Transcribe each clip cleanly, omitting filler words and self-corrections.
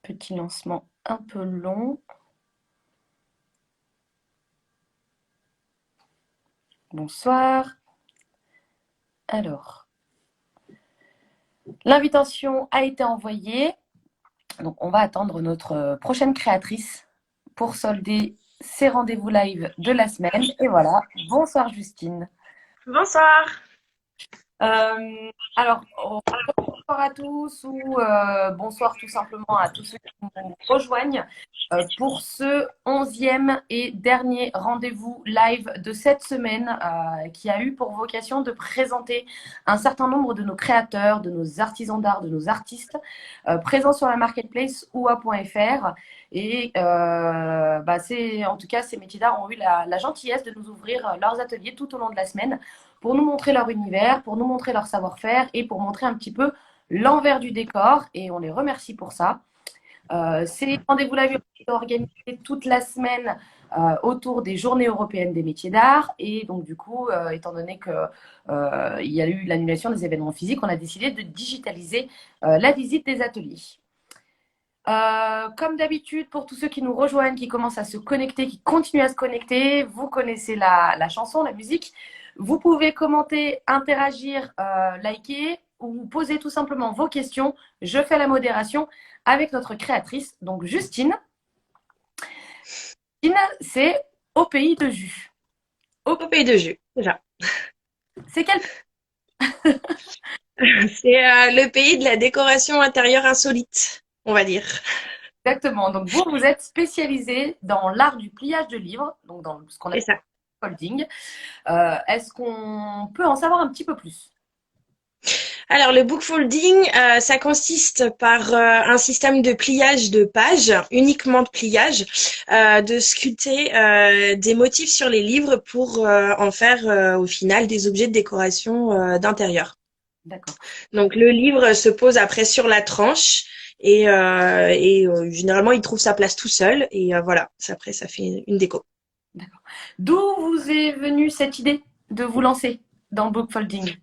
Petit lancement un peu long. Bonsoir. Alors, l'invitation a été envoyée. Donc, on va attendre notre prochaine créatrice pour solder ces rendez-vous live de la semaine. Et voilà. Bonsoir, Justine. Bonsoir. Alors, bonsoir à tous ou bonsoir tout simplement à tous ceux qui nous rejoignent pour ce 11e et dernier rendez-vous live de cette semaine qui a eu pour vocation de présenter un certain nombre de nos créateurs, de nos artisans d'art, de nos artistes présents sur la marketplace oua.fr. Et en tout cas, ces métiers d'art ont eu la gentillesse de nous ouvrir leurs ateliers tout au long de la semaine pour nous montrer leur univers, pour nous montrer leur savoir-faire et pour montrer un petit peu l'envers du décor. Et on les remercie pour ça. Ces rendez-vous live ont été organisés toute la semaine autour des Journées européennes des métiers d'art. Et donc, du coup, étant donné qu'il y a eu l'annulation des événements physiques, on a décidé de digitaliser la visite des ateliers. Comme d'habitude, pour tous ceux qui nous rejoignent, qui commencent à se connecter, qui continuent à se connecter, vous connaissez la chanson, la musique. Vous pouvez commenter, interagir, liker ou poser tout simplement vos questions. Je fais la modération avec notre créatrice, donc Justine. Justine, c'est au pays de jus. Au pays de jus, déjà. C'est quel C'est le pays de la décoration intérieure insolite, on va dire. exactement? Donc vous êtes spécialisé dans l'art du pliage de livres, donc dans ce qu'on C'est appelle ça. le folding. Est-ce qu'on peut en savoir un petit peu plus? Alors, le bookfolding, ça consiste par un système de pliage de pages, uniquement de pliage, de sculpter des motifs sur les livres pour en faire au final des objets de décoration d'intérieur. D'accord. Donc, le livre se pose après sur la tranche et généralement, il trouve sa place tout seul et voilà. Après, ça fait une déco. D'accord. D'où vous est venue cette idée de vous lancer dans le bookfolding?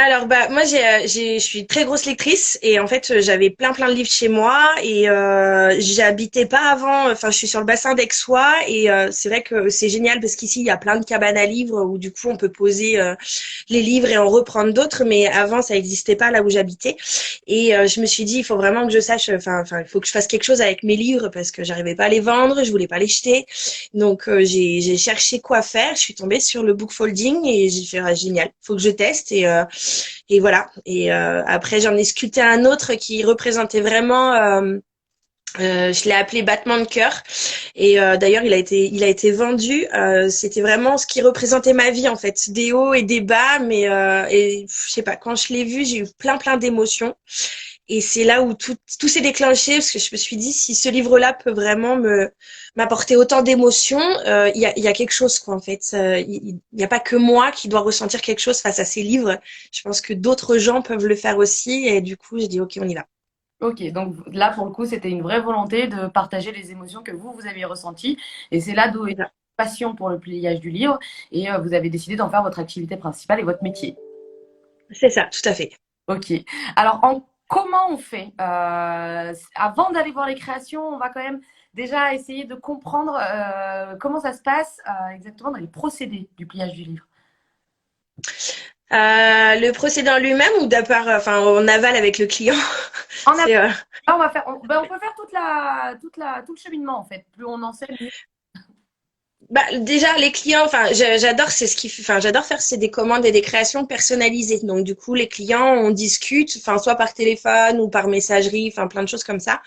Alors bah moi je suis très grosse lectrice et en fait j'avais plein de livres chez moi et j'habitais pas avant, enfin je suis sur le bassin d'Aixois et c'est vrai que c'est génial parce qu'ici il y a plein de cabanes à livres où du coup on peut poser les livres et en reprendre d'autres, mais avant ça existait pas là où j'habitais et je me suis dit il faut vraiment que je sache, enfin il faut que je fasse quelque chose avec mes livres parce que j'arrivais pas à les vendre, je voulais pas les jeter, donc j'ai cherché quoi faire, je suis tombée sur le bookfolding et j'ai fait ah, génial, faut que je teste et voilà. Et après, j'en ai sculpté un autre qui représentait vraiment. Je l'ai appelé Battement de cœur. Et d'ailleurs, il a été vendu. C'était vraiment ce qui représentait ma vie en fait, des hauts et des bas. Mais et je sais pas, quand je l'ai vu, j'ai eu plein d'émotions. Et c'est là où tout s'est déclenché parce que je me suis dit si ce livre-là peut vraiment me m'apporter autant d'émotions, il y a quelque chose quoi en fait. Il n'y a pas que moi qui dois ressentir quelque chose face à ces livres. Je pense que d'autres gens peuvent le faire aussi et du coup j'ai dit ok on y va. Ok, donc là, pour le coup, c'était une vraie volonté de partager les émotions que vous aviez ressenties. Et c'est là d'où est C'est la ça. passion pour le pliage du livre. Et vous avez décidé d'en faire votre activité principale et votre métier. C'est ça, tout à fait. Ok. Alors, comment on fait avant d'aller voir les créations, on va quand même déjà essayer de comprendre comment ça se passe exactement dans les procédés du pliage du livre. Le procédé en lui-même ou d'abord, enfin en aval avec le client. En avant, C'est là, on va faire, on peut faire tout le cheminement en fait. Plus on en sait, mieux. Bah, déjà, les clients, enfin, j'adore, c'est ce qui, enfin, j'adore faire, c'est des commandes et des créations personnalisées. Donc, du coup, les clients, on discute, enfin, soit par téléphone ou par messagerie, enfin, plein de choses comme ça.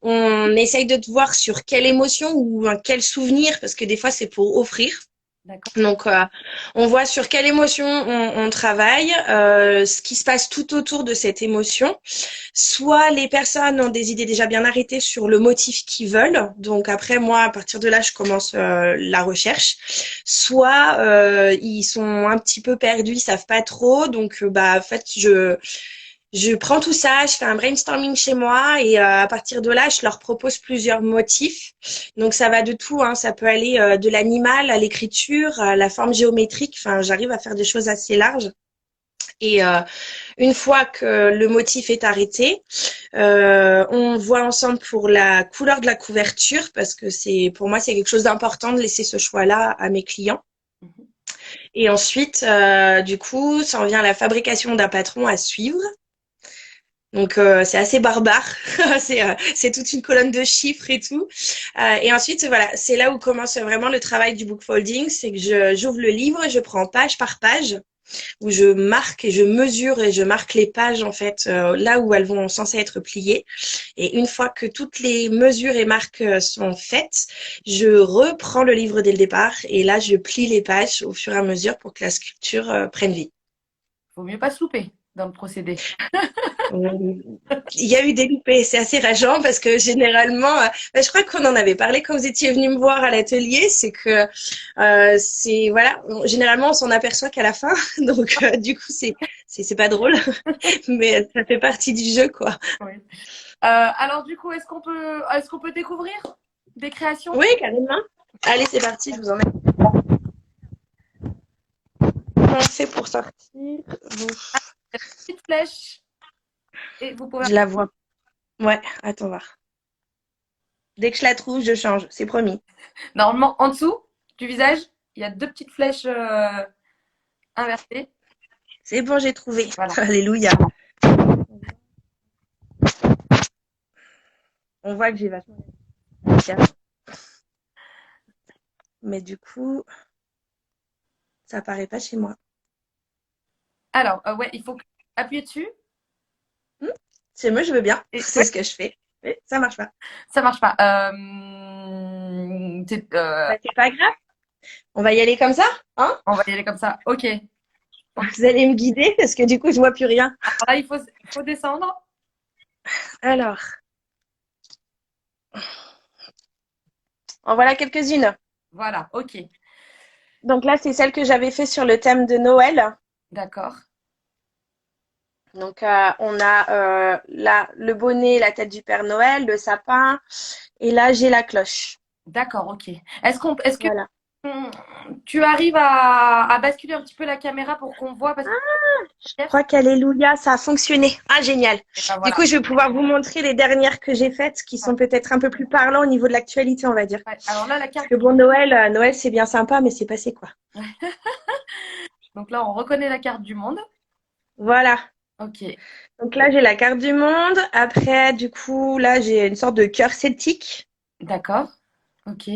On essaye de te voir sur quelle émotion ou quel souvenir, parce que des fois, c'est pour offrir. D'accord. Donc, on voit sur quelle émotion on travaille, ce qui se passe tout autour de cette émotion. Soit les personnes ont des idées déjà bien arrêtées sur le motif qu'ils veulent. Donc après, moi, à partir de là, je commence la recherche. Soit ils sont un petit peu perdus, ils savent pas trop. Donc, bah, en fait, je prends tout ça, je fais un brainstorming chez moi et à partir de là, je leur propose plusieurs motifs. Donc ça va de tout, hein. Ça peut aller de l'animal à l'écriture, à la forme géométrique. Enfin, j'arrive à faire des choses assez larges. Et une fois que le motif est arrêté, on voit ensemble pour la couleur de la couverture parce que pour moi c'est quelque chose d'important de laisser ce choix-là à mes clients. Mhm. Et ensuite, du coup, ça en vient à la fabrication d'un patron à suivre. Donc c'est assez barbare, c'est toute une colonne de chiffres et tout. Et ensuite voilà, c'est là où commence vraiment le travail du bookfolding, c'est que j'ouvre le livre, je prends page par page où je marque et je mesure et je marque les pages en fait là où elles vont censées être pliées. Et une fois que toutes les mesures et marques sont faites, je reprends le livre dès le départ et là je plie les pages au fur et à mesure pour que la sculpture prenne vie. Vaut mieux pas se louper dans le procédé. Il y a eu des loupés, c'est assez rageant parce que généralement, je crois qu'on en avait parlé quand vous étiez venu me voir à l'atelier, c'est que c'est voilà, généralement on s'en aperçoit qu'à la fin, donc du coup c'est pas drôle, mais ça fait partie du jeu quoi. Oui. Alors du coup, est-ce qu'on peut découvrir des créations? Oui, carrément. Allez, c'est parti, je vous emmène. Comment on fait pour sortir? Petite flèche et vous pouvez. Je la vois. Ouais, attends voir. Dès que je la trouve, je change, c'est promis. Normalement, en dessous du visage, il y a deux petites flèches inversées. C'est bon, j'ai trouvé. Voilà. Alléluia. On voit que j'ai vachement. Mais du coup, ça apparaît pas chez moi. Alors, ouais, il faut appuyer dessus. Hmm, chez moi, je veux bien. Et C'est ouais, ce que je fais. Mais ça marche pas. ça marche pas. Bah, c'est pas grave. On va y aller comme ça, hein? On va y aller comme ça. Ok. Ok. Vous allez me guider parce que du coup, je vois plus rien. Alors là, il faut descendre. Alors, en voilà quelques-unes. Voilà. Ok. Donc là, c'est celle que j'avais fait sur le thème de Noël. D'accord. Donc, on a là le bonnet, la tête du Père Noël, le sapin, et là, j'ai la cloche. D'accord. Ok. Est-ce que Voilà. hum, tu arrives à basculer un petit peu la caméra pour qu'on voit parce que Je crois qu'Alléluia, ça a fonctionné. Ah, génial. et ben Du voilà. coup, je vais pouvoir vous montrer les dernières que j'ai faites qui sont peut-être un peu plus parlants au niveau de l'actualité, on va dire. Ouais. Alors là, la Parce carte. que bon, Noël, c'est bien sympa, mais c'est passé quoi. Donc là, on reconnaît la carte du monde. Voilà. Ok. Donc là, j'ai la carte du monde. Après, du coup, là, j'ai une sorte de cœur celtique. D'accord. Ok.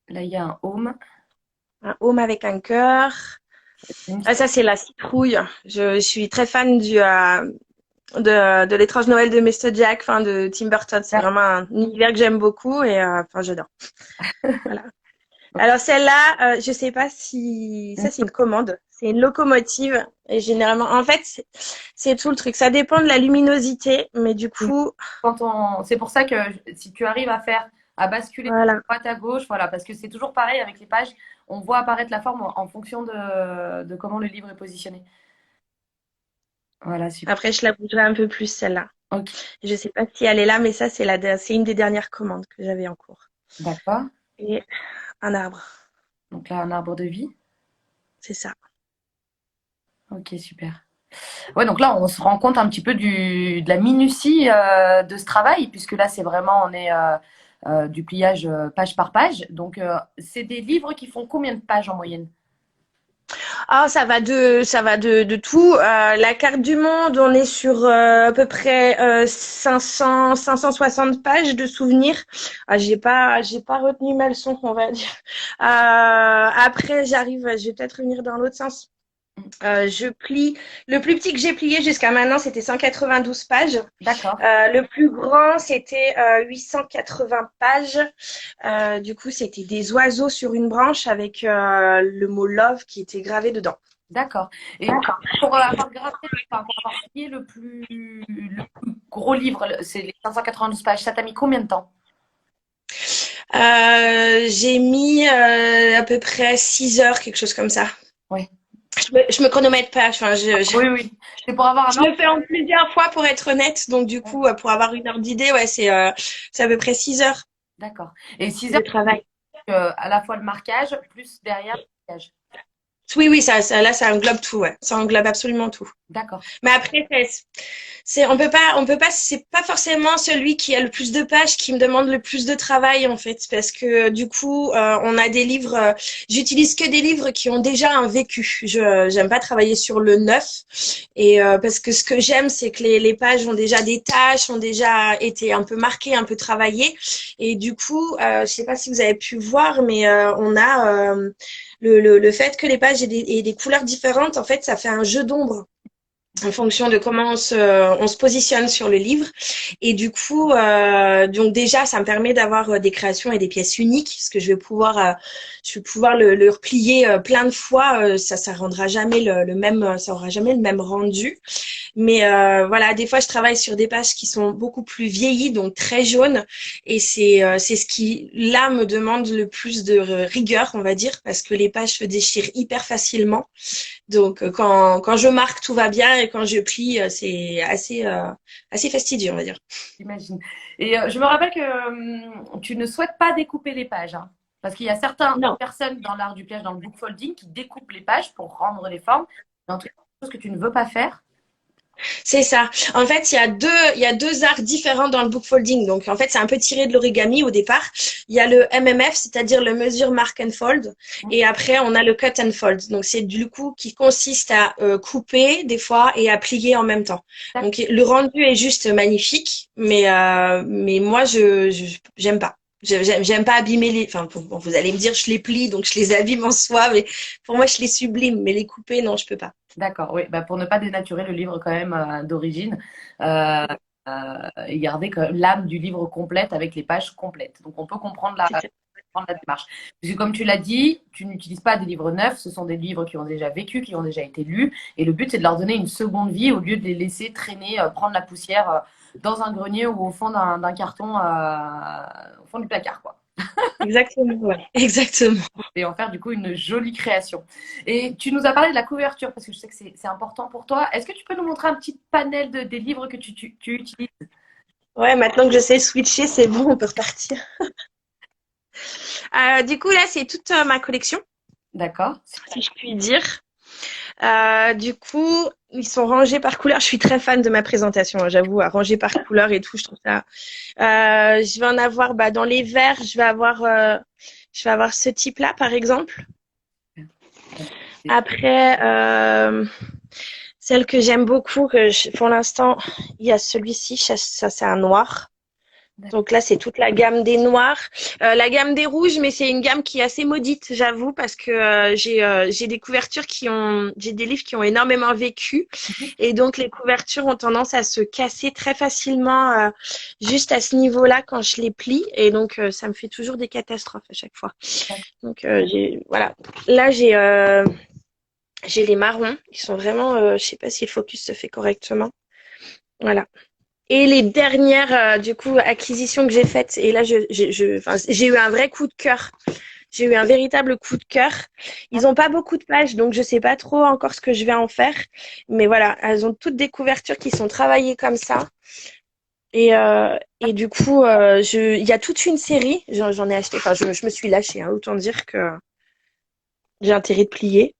Là, il y a un home. Un home avec un cœur. Une- Ah, ça, c'est la citrouille. Je suis très fan de l'étrange Noël de Mr. Jack, enfin, de Tim Burton. C'est vraiment un univers que j'aime beaucoup et enfin, j'adore. Voilà. Alors celle-là, je sais pas si ça c'est une commande, c'est une locomotive et généralement en fait c'est tout le truc, ça dépend de la luminosité mais du coup C'est pour ça que si tu arrives à basculer de voilà. droite à gauche, voilà, parce que c'est toujours pareil avec les pages, on voit apparaître la forme en fonction de comment le livre est positionné. Voilà, super. Après je la bougerai un peu plus celle-là. Ok, Je sais pas si elle est là mais ça c'est une des dernières commandes que j'avais en cours. d'accord. Et un arbre, Donc là, un arbre de vie. c'est ça. Ok, super. Ouais, donc là, on se rend compte un petit peu de la minutie de ce travail, puisque là, c'est vraiment, on est du pliage page par page. Donc, c'est des livres qui font combien de pages en moyenne? Ah, ça va de tout. La carte du monde, on est sur à peu près 560 pages de souvenirs. Ah, j'ai pas retenu ma leçon, on va dire. Après, je vais peut-être revenir dans l'autre sens. Je plie. Le plus petit que j'ai plié jusqu'à maintenant, c'était 192 pages. D'accord, Le plus grand, c'était 880 pages. Du coup, c'était des oiseaux sur une branche avec le mot love qui était gravé dedans. d'accord. Et pour avoir gravé, enfin, pour avoir plié le plus gros livre, c'est les 592 pages, ça t'a mis combien de temps? J'ai mis à peu près 6 heures, quelque chose comme ça. Oui. Je me chronomètre pas. Enfin, Oui, oui. C'est pour avoir un je ordre. le fais en plusieurs fois pour être honnête. Donc, du coup, pour avoir une heure d'idée, ouais, c'est à peu près 6 heures D'accord. Et 6 de heures, travail. à la fois le marquage, plus derrière Oui, oui, là, ça englobe tout, ouais. Ça englobe absolument tout. D'accord. Mais après, on peut pas, c'est pas forcément celui qui a le plus de pages qui me demande le plus de travail, en fait, parce que du coup, on a des livres, j'utilise que des livres qui ont déjà un vécu. J'aime pas travailler sur le neuf, et parce que ce que j'aime, c'est que les pages ont déjà des tâches, ont déjà été un peu marquées, un peu travaillées, et du coup, je sais pas si vous avez pu voir, mais on a le fait que les pages aient des couleurs différentes, en fait, ça fait un jeu d'ombre en fonction de comment on se positionne sur le livre. Et du coup, donc déjà, ça me permet d'avoir des créations et des pièces uniques, parce que je vais pouvoir le replier plein de fois. Ça rendra jamais le même, ça aura jamais le même rendu. Mais voilà, des fois, je travaille sur des pages qui sont beaucoup plus vieillies, donc très jaunes. Et c'est ce qui, là, me demande le plus de rigueur, on va dire, parce que les pages se déchirent hyper facilement. Donc, quand je marque, tout va bien. Et quand je plie, c'est assez fastidieux, on va dire. J'imagine. Et je me rappelle que tu ne souhaites pas découper les pages, hein, parce qu'il y a certaines Non. personnes dans l'art du pliage, dans le book folding, qui découpent les pages pour rendre les formes. C'est un truc, quelque chose que tu ne veux pas faire. C'est ça. En fait, il y a deux arts différents dans le bookfolding. Donc, en fait, c'est un peu tiré de l'origami au départ. Il y a le MMF, c'est-à-dire le mesure mark and fold. Et après, on a le cut and fold. Donc, c'est du coup qui consiste à couper des fois et à plier en même temps. Donc, le rendu est juste magnifique, mais moi, j'aime pas. J'aime pas abîmer les. Enfin, bon, vous allez me dire, je les plie, donc je les abîme en soi, mais pour moi, je les sublime. Mais les couper, non, je peux pas. D'accord, oui. Bah, pour ne pas dénaturer le livre quand même d'origine, euh, et garder quand même l'âme du livre complète avec les pages complètes. Donc on peut comprendre la démarche. Parce que comme tu l'as dit, tu n'utilises pas des livres neufs, ce sont des livres qui ont déjà vécu, qui ont déjà été lus. Et le but, c'est de leur donner une seconde vie au lieu de les laisser traîner, prendre la poussière dans un grenier ou au fond d'un carton, au fond du placard, quoi. Exactement, ouais. Exactement. Et en faire du coup une jolie création. Et tu nous as parlé de la couverture parce que je sais que c'est important pour toi. Est-ce que tu peux nous montrer un petit panel des livres que tu utilises? Ouais, maintenant que je sais switcher, c'est bon, on peut repartir. Du coup, là, c'est toute ma collection, D'accord. si je puis dire. Du coup, ils sont rangés par couleur. Je suis très fan de ma présentation, hein, j'avoue, à ranger par couleur et tout, je trouve ça. Je vais en avoir, bah, dans les verts, je vais avoir ce type-là, par exemple. Après, celle que j'aime beaucoup, pour l'instant, il y a celui-ci, ça c'est un noir. Donc là, c'est toute la gamme des noirs, la gamme des rouges, mais c'est une gamme qui est assez maudite, j'avoue, parce que j'ai des couvertures j'ai des livres qui ont énormément vécu, et donc les couvertures ont tendance à se casser très facilement, juste à ce niveau-là quand je les plie, et donc ça me fait toujours des catastrophes à chaque fois. Donc voilà, là j'ai les marrons, ils sont vraiment, je sais pas si le focus se fait correctement. Voilà. Et les dernières, du coup, acquisitions que j'ai faites, et là, enfin, j'ai eu un vrai coup de cœur. J'ai eu un véritable coup de cœur. Ils ont pas beaucoup de pages, donc je sais pas trop encore ce que je vais en faire. Mais voilà, elles ont toutes des couvertures qui sont travaillées comme ça. Et du coup, il y a toute une série. J'en ai acheté. Enfin, je me suis lâchée, hein, autant dire que j'ai intérêt de plier.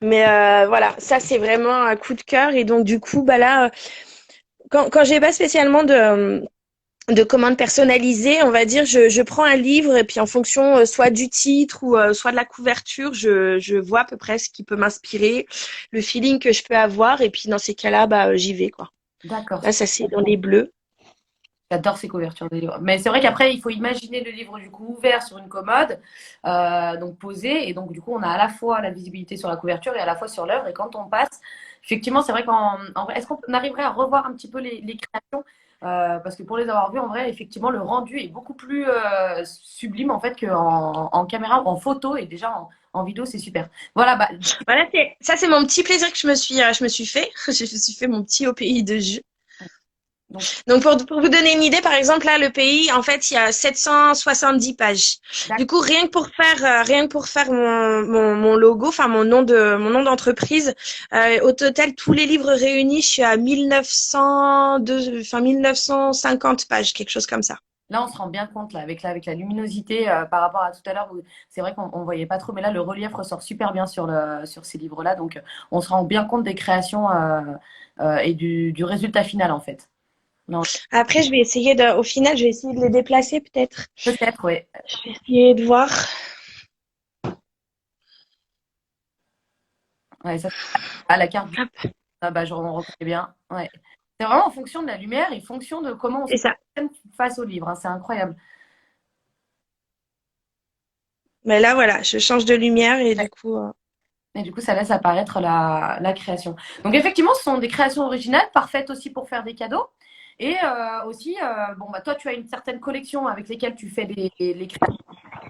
Mais voilà, ça c'est vraiment un coup de cœur. Et donc du coup, bah là, quand j'ai pas spécialement de commandes personnalisées, on va dire, je prends un livre et puis en fonction soit du titre ou soit de la couverture, je vois à peu près ce qui peut m'inspirer, le feeling que je peux avoir. Et puis dans ces cas-là, bah j'y vais quoi. D'accord. Là, ça c'est dans les bleus. J'adore ces couvertures des livres. Mais c'est vrai qu'après, il faut imaginer le livre du coup ouvert sur une commode, donc posé. Et donc, du coup, on a à la fois la visibilité sur la couverture et à la fois sur l'œuvre. Et quand on passe, effectivement, c'est vrai qu'en vrai, est-ce qu'on arriverait à revoir un petit peu les créations? Parce que pour les avoir vues, en vrai, effectivement, le rendu est beaucoup plus sublime en fait qu'en caméra ou en photo. Et déjà, en vidéo, c'est super. Voilà, bah, Voilà, c'est mon petit plaisir que je me suis fait. Je me suis fait mon petit au pays de jus. Donc pour vous donner une idée, par exemple, là, le pays, en fait, il y a 770 pages. Du coup, rien que pour faire mon logo, enfin mon nom d'entreprise, au total, tous les livres réunis, je suis à 1950 pages, quelque chose comme ça. Là, on se rend bien compte là, avec la luminosité par rapport à tout à l'heure, où c'est vrai qu'on ne voyait pas trop, mais là, le relief ressort super bien sur ces livres-là. Donc, on se rend bien compte des créations et du résultat final, en fait. Non, Après, au final, je vais essayer de les déplacer peut-être. peut-être, oui. Je vais essayer de voir. Ouais, ça, à la carte, Hop, ah, bah, on reconnaît bien. Ouais. C'est vraiment en fonction de la lumière et en fonction de comment on se c'est ça. positionne face au livre, hein. C'est incroyable. Mais là, voilà, je change de lumière et du coup, Et du coup, ça laisse apparaître la création. Donc, effectivement, ce sont des créations originales, parfaites aussi pour faire des cadeaux. Et aussi, bon, bah, toi, tu as une certaine collection avec lesquelles tu fais les créations,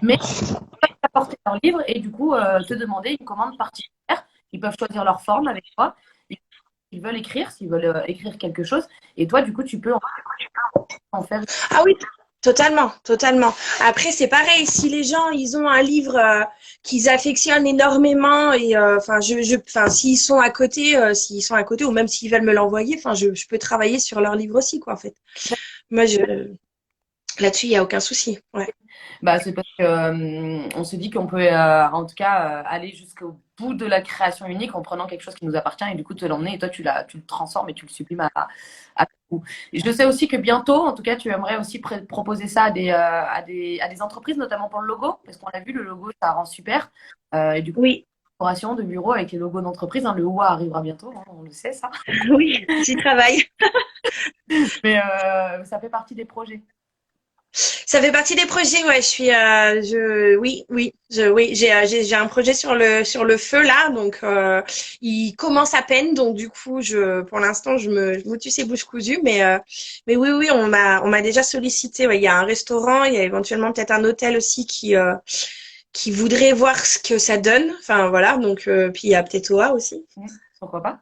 mais ils peuvent apporter leur livre et du coup, te demander une commande particulière. Ils peuvent choisir leur forme avec toi. Ils veulent écrire, s'ils veulent écrire quelque chose. Et toi, du coup, tu peux en faire. ah oui, totalement, totalement. Après, c'est pareil, si les gens, ils ont un livre qu'ils affectionnent énormément et enfin, s'ils sont à côté ou même s'ils veulent me l'envoyer, enfin, je peux travailler sur leur livre aussi, quoi, en fait. Moi, là-dessus, il y a aucun souci. Ouais. Bah, c'est parce que, on se dit qu'on peut, en tout cas, aller jusqu'au bout de la création unique en prenant quelque chose qui nous appartient et du coup te l'emmener et toi tu le transformes et tu le sublimes à ton goût. Et je sais aussi que bientôt, en tout cas, tu aimerais aussi proposer ça à des entreprises, notamment pour le logo, parce qu'on l'a vu, le logo, ça rend super. Et du coup, Oui, collaboration de bureau avec les logos d'entreprise, hein, le OUA arrivera bientôt, hein, on le sait ça. oui, j'y travaille. Mais ça fait partie des projets. Ça fait partie des projets, ouais. Oui, j'ai un projet sur le feu là, donc il commence à peine, donc du coup, pour l'instant, je me tue ces bouches cousues, mais oui, on m'a déjà sollicité. Ouais, il y a un restaurant, il y a éventuellement peut-être un hôtel aussi qui voudrait voir ce que ça donne. Enfin voilà, donc puis il y a peut-être OA aussi. Pourquoi pas?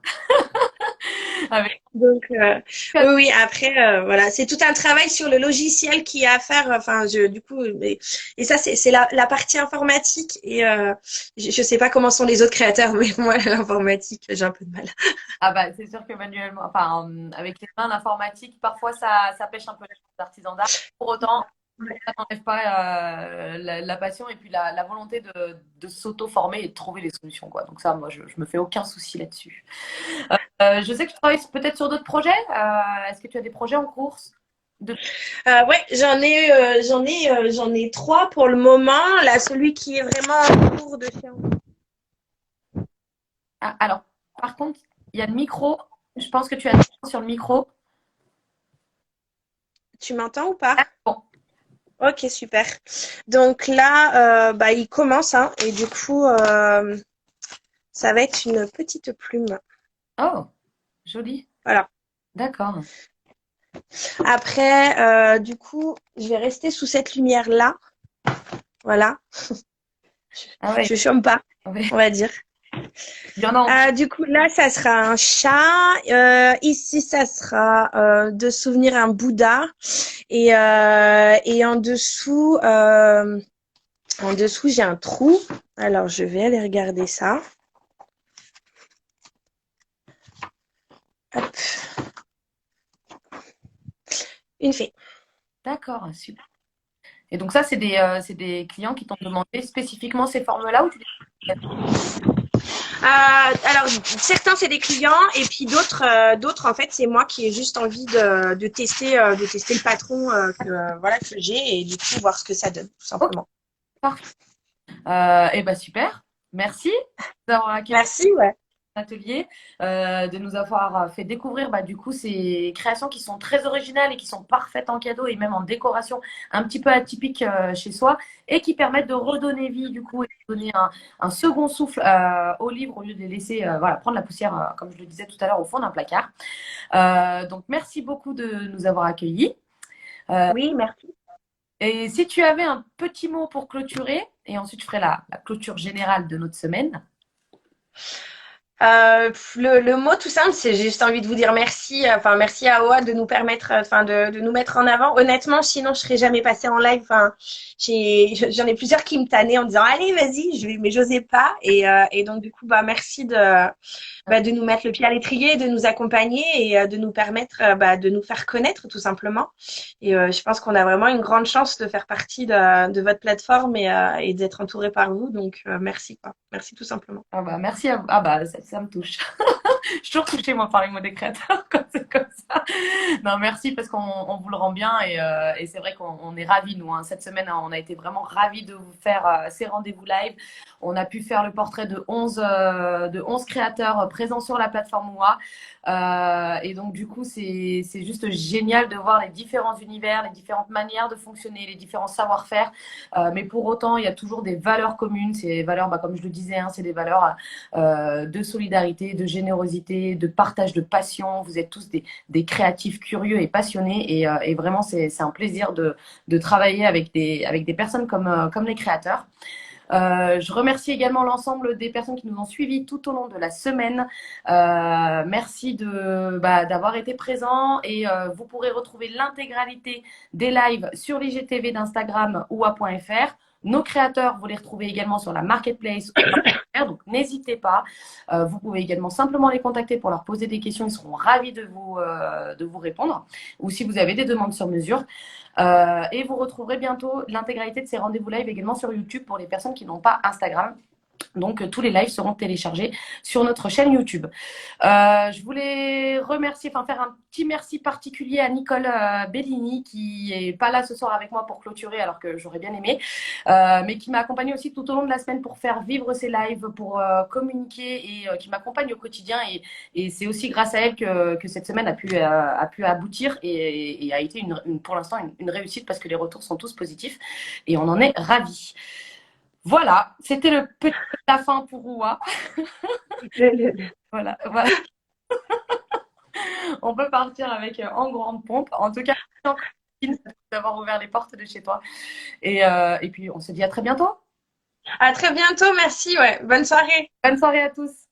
Avec... Donc, oui, après, voilà, c'est tout un travail sur le logiciel qui est à faire. Enfin, du coup, et ça, c'est la partie informatique. Et je sais pas comment sont les autres créateurs, mais moi, l'informatique, j'ai un peu de mal. Ah bah, c'est sûr que manuellement, enfin, avec les mains, l'informatique, parfois ça pêche un peu les artisans d'art. Pour autant, ça n'enlève pas la passion et puis la volonté de s'auto-former et de trouver les solutions, quoi. Donc ça, moi, je me fais aucun souci là-dessus. Je sais que tu travailles peut-être sur d'autres projets. Est-ce que tu as des projets en course de... Ouais, j'en ai trois pour le moment. Là, celui qui est vraiment en cours de chez. Ah, alors, par contre, il y a le micro. Je pense que tu as sur le micro. Tu m'entends ou pas? Bon. Ok, super. Donc là, bah, il commence, hein, et du coup, ça va être une petite plume. Oh, joli. Voilà. D'accord. Après, du coup, je vais rester sous cette lumière-là. Voilà. Ah ouais, Je chôme pas, ouais. on va dire. Il y en a en dessous. Du coup, là, ça sera un chat. Ici, ça sera de souvenir un Bouddha. Et en dessous, j'ai un trou. Alors, je vais aller regarder ça. Hop, une fée. D'accord, super. Et donc ça, c'est des clients qui t'ont demandé spécifiquement ces formes-là ou tu les... Alors, certains, c'est des clients, et puis d'autres, en fait, c'est moi qui ai juste envie de tester le patron voilà, que j'ai, et du coup, voir ce que ça donne, tout Ok, simplement. parfait. Et ben super. Merci d'avoir accueilli Merci, ouais. atelier, de nous avoir fait découvrir bah, du coup ces créations qui sont très originales et qui sont parfaites en cadeau et même en décoration un petit peu atypique chez soi et qui permettent de redonner vie du coup et de donner un second souffle aux livres au lieu de les laisser voilà, prendre la poussière, comme je le disais tout à l'heure, au fond d'un placard. Donc merci beaucoup de nous avoir accueillis. Oui, merci. Et si tu avais un petit mot pour clôturer, et ensuite je ferai la clôture générale de notre semaine. Le mot tout simple, c'est j'ai juste envie de vous dire merci. Enfin, merci à Oa de nous permettre, enfin, de nous mettre en avant. Honnêtement, sinon, je serais jamais passée en live. Enfin, j'en ai plusieurs qui me tannaient en disant, allez, vas-y, mais j'osais pas. Et donc, du coup, bah, merci de nous mettre le pied à l'étrier, de nous accompagner et de nous permettre, de nous faire connaître, tout simplement. Et je pense qu'on a vraiment une grande chance de faire partie de votre plateforme et d'être entouré par vous. Donc, merci, quoi. Merci, tout simplement. Ah bah, merci à vous. Ah bah, ça me touche. Je suis toujours touchée, moi, par les mots des créateurs, quand c'est comme ça. Non, merci, parce qu'on vous le rend bien et c'est vrai qu'on est ravis, nous. Hein. Cette semaine, hein, on a été vraiment ravis de vous faire ces rendez-vous live. On a pu faire le portrait de 11 créateurs présents sur la plateforme OUA. Et donc, du coup, c'est juste génial de voir les différents univers, les différentes manières de fonctionner, les différents savoir-faire. Mais pour autant, il y a toujours des valeurs communes. Ces valeurs, bah, comme je le disais, hein, c'est des valeurs de solidarité, de générosité, de partage de passion. Vous êtes tous des créatifs curieux et passionnés. Et vraiment, c'est un plaisir de travailler avec des personnes comme les créateurs. Je remercie également l'ensemble des personnes qui nous ont suivis tout au long de la semaine. Merci d'avoir été présents et vous pourrez retrouver l'intégralité des lives sur l'IGTV d'Instagram oua.fr. Nos créateurs, vous les retrouvez également sur la marketplace oua.fr, donc n'hésitez pas. Vous pouvez également simplement les contacter pour leur poser des questions. Ils seront ravis de vous répondre. Ou si vous avez des demandes sur mesure. Et vous retrouverez bientôt l'intégralité de ces rendez-vous live également sur YouTube pour les personnes qui n'ont pas Instagram. Donc, tous les lives seront téléchargés sur notre chaîne YouTube. Je voulais remercier, enfin faire un petit merci particulier à Nicole Bellini qui est pas là ce soir avec moi pour clôturer alors que j'aurais bien aimé, mais qui m'a accompagnée aussi tout au long de la semaine pour faire vivre ces lives, pour communiquer et qui m'accompagne au quotidien. Et c'est aussi grâce à elle que cette semaine a pu aboutir et a été pour l'instant une réussite parce que les retours sont tous positifs et on en est ravis. Voilà, c'était le petit mot de la fin pour Oua. Voilà, voilà. On peut partir avec en grande pompe. En tout cas, merci encore Christine, d'avoir ouvert les portes de chez toi. Et puis, on se dit à très bientôt. À très bientôt. Merci. Ouais. Bonne soirée. Bonne soirée à tous.